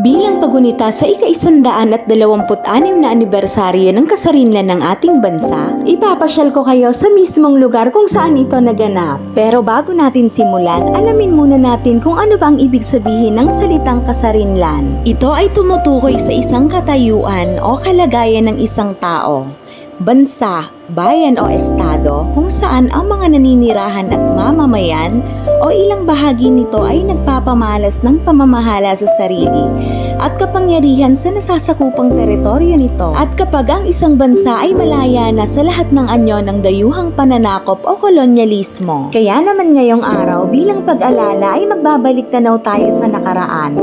Bilang pagunita sa ika-126 na anibersaryo ng kasarinlan ng ating bansa, ipapasyal ko kayo sa mismong lugar kung saan ito naganap. Pero bago natin simulan, alamin muna natin kung ano ba ang ibig sabihin ng salitang kasarinlan. Ito ay tumutukoy sa isang katayuan o kalagayan ng isang tao, bansa, bayan o estado kung saan ang mga naninirahan at mamamayan o ilang bahagi nito ay nagpapamalas ng pamamahala sa sarili at kapangyarihan sa nasasakupang teritoryo nito. At kapag ang isang bansa ay malaya na sa lahat ng anyo ng dayuhang pananakop o kolonyalismo. Kaya naman ngayong araw bilang pag-alala ay magbabalik tanaw tayo sa nakaraan,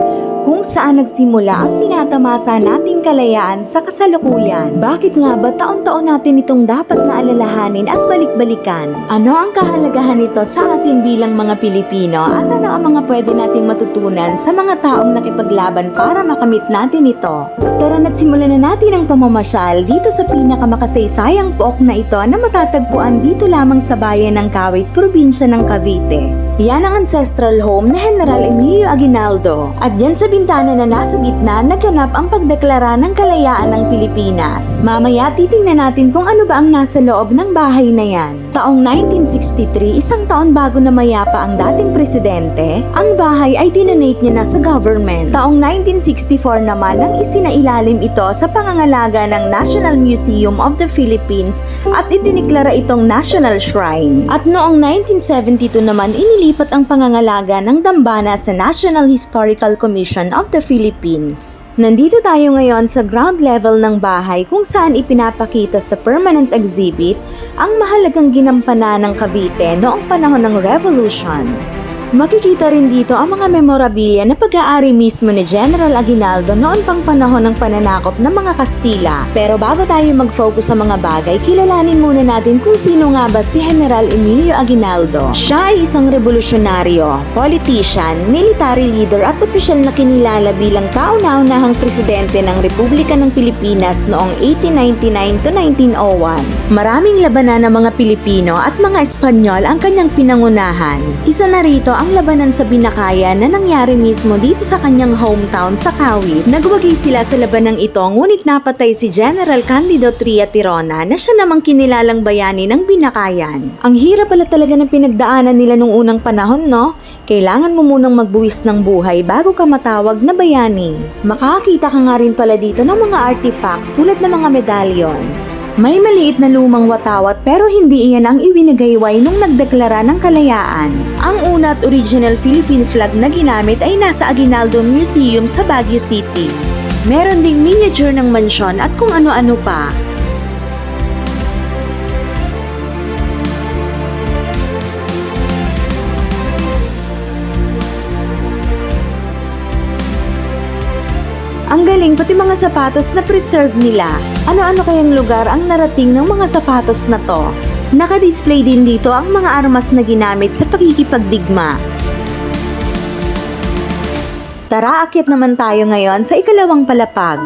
kung saan nagsimula ang tinatamasa nating kalayaan sa kasalukuyan. Bakit nga ba taon-taon natin itong dapat na alalahanin at balik-balikan? Ano ang kahalagahan nito sa atin bilang mga Pilipino at ano ang mga pwede nating matutunan sa mga taong nakipaglaban para makamit natin ito? Tara na't simulan na natin ang pamamasyal dito sa pinakamakasaysayang pook na ito na matatagpuan dito lamang sa bayan ng Kawit, probinsya ng Cavite. Yan ang ancestral home na General Emilio Aguinaldo. At dyan sa bintana na nasa gitna, naganap ang pagdeklara ng kalayaan ng Pilipinas. Mamaya titingnan natin kung ano ba ang nasa loob ng bahay na yan. Taong 1963, isang taon bago na mayapa ang dating presidente, ang bahay ay dinonate niya na sa government. Taong 1964 naman nang isinailalim ito sa pangangalaga ng National Museum of the Philippines at idiniklara itong National Shrine. At noong 1972 naman inilipat ang pangangalaga ng dambana sa National Historical Commission of the Philippines. Nandito tayo ngayon sa ground level ng bahay kung saan ipinapakita sa permanent exhibit ang mahalagang ginampanan ng Cavite noong panahon ng Revolution. Makikita rin dito ang mga memorabilia na pag-aari mismo ni General Aguinaldo noon pang panahon ng pananakop ng mga Kastila. Pero bago tayo mag-focus sa mga bagay, kilalanin muna natin kung sino nga ba si General Emilio Aguinaldo. Siya ay isang revolusyonaryo, politician, military leader at opisyal na kinilala bilang kauna-unahang presidente ng Republika ng Pilipinas noong 1899 to 1901. Maraming labanan ng mga Pilipino at mga Espanyol ang kanyang pinangunahan. Isa na rito ang labanan sa Binakayan na nangyari mismo dito sa kanyang hometown sa Kawit. Nagwagi sila sa labanang ito ngunit napatay si General Candido Tria Tirona na siya namang kinilalang bayani ng Binakayan. Ang hirap pala talaga ng pinagdaanan nila nung unang panahon, no? Kailangan mo munang magbuwis ng buhay bago ka matawag na bayani. Makakakita ka nga rin pala dito ng mga artifacts tulad ng mga medalyon. May maliit na lumang watawat pero hindi iyan ang iwinagayway nung nagdeklara ng kalayaan. Ang una at original Philippine flag na ginamit ay nasa Aguinaldo Museum sa Baguio City. Meron ding miniature ng mansyon at kung ano-ano pa. Ang galing, pati mga sapatos na preserve nila. Ano-ano kayang lugar ang narating ng mga sapatos na to? Naka-display din dito ang mga armas na ginamit sa pagkikipagdigma. Tara, akyat naman tayo ngayon sa ikalawang palapag.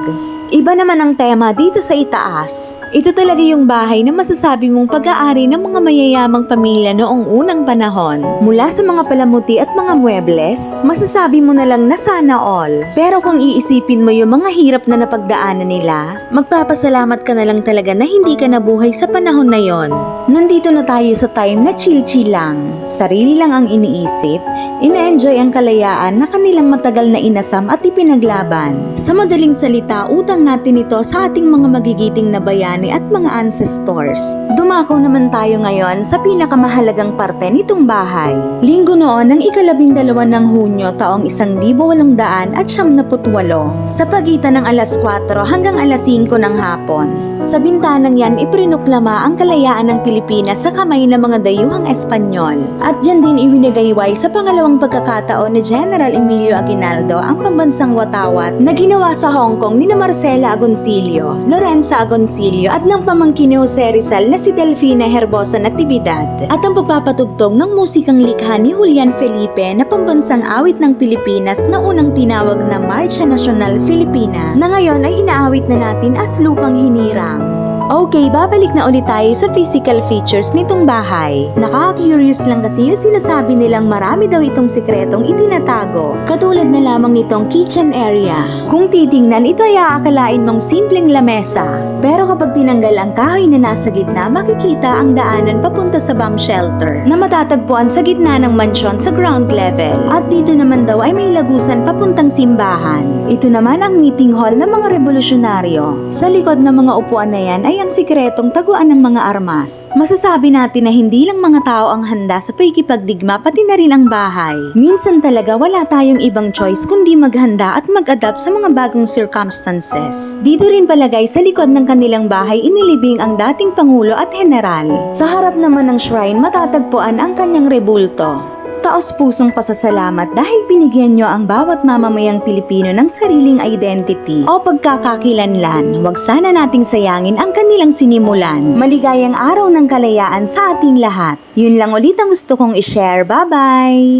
Iba naman ang tema dito sa itaas. Ito talaga yung bahay na masasabi mong pag-aari ng mga mayayamang pamilya noong unang panahon. Mula sa mga palamuti at mga muebles, masasabi mo na lang na sana all. Pero kung iisipin mo yung mga hirap na napagdaanan nila, magpapasalamat ka na lang talaga na hindi ka nabuhay sa panahon na yon. Nandito na tayo sa time na chill-chill lang. Sarili lang ang iniisip, ina-enjoy ang kalayaan na kanilang matagal na inasam at ipinaglaban. Sa madaling salita, utang natin ito sa ating mga magigiting na bayani at mga ancestors. Dumako naman tayo ngayon sa pinakamahalagang parte nitong bahay. Linggo noon ng ika-12 ng Hunyo taong 1878 sa pagitan ng alas 4 hanggang alas 5 ng hapon. Sa bintanang yan, iprinuklama ang kalayaan ng Pilipinas sa kamay ng mga dayuhang Espanyol. At dyan din iwinagayway sa pangalawang pagkakataon ni General Emilio Aguinaldo ang pambansang watawat na ginawa sa Hong Kong ni Marcela Agoncillo, Lorenza Agoncillo at ng pamangkin ni Jose Rizal na si Delfina Herbosa Natividad. At ang pagpapatugtog ng musikang likha ni Julian Felipe na pambansang awit ng Pilipinas na unang tinawag na Marcha Nacional Filipina na ngayon ay inaawit na natin as Lupang Hinirang. Okay, babalik na ulit tayo sa physical features nitong bahay. Nakaka-curious lang kasi yung sinasabi nilang marami daw itong sikretong itinatago. Katulad na lamang nitong kitchen area. Kung titingnan, ito ay aakalain mong simpleng lamesa. Pero kapag tinanggal ang kahoy na nasa gitna, makikita ang daanan papunta sa bomb shelter na matatagpuan sa gitna ng mansyon sa ground level. At dito naman daw ay may lagusan papuntang simbahan. Ito naman ang meeting hall ng mga revolusyonaryo. Sa likod ng mga upuan na yan ay ang sikretong taguan ng mga armas. Masasabi natin na hindi lang mga tao ang handa sa pakikipagdigma, pati na rin ang bahay. Minsan talaga wala tayong ibang choice kundi maghanda at mag-adapt sa mga bagong circumstances. Dito rin palagay sa likod ng kanilang bahay inilibing ang dating Pangulo at General. Sa harap naman ng shrine matatagpuan ang kanyang rebulto. Taos-pusong pasasalamat dahil binigyan nyo ang bawat mamamayang Pilipino ng sariling identity o pagkakakilanlan. Huwag sana nating sayangin ang kanilang sinimulan. Maligayang araw ng kalayaan sa ating lahat. Yun lang ulit ang gusto kong i-share. Bye-bye!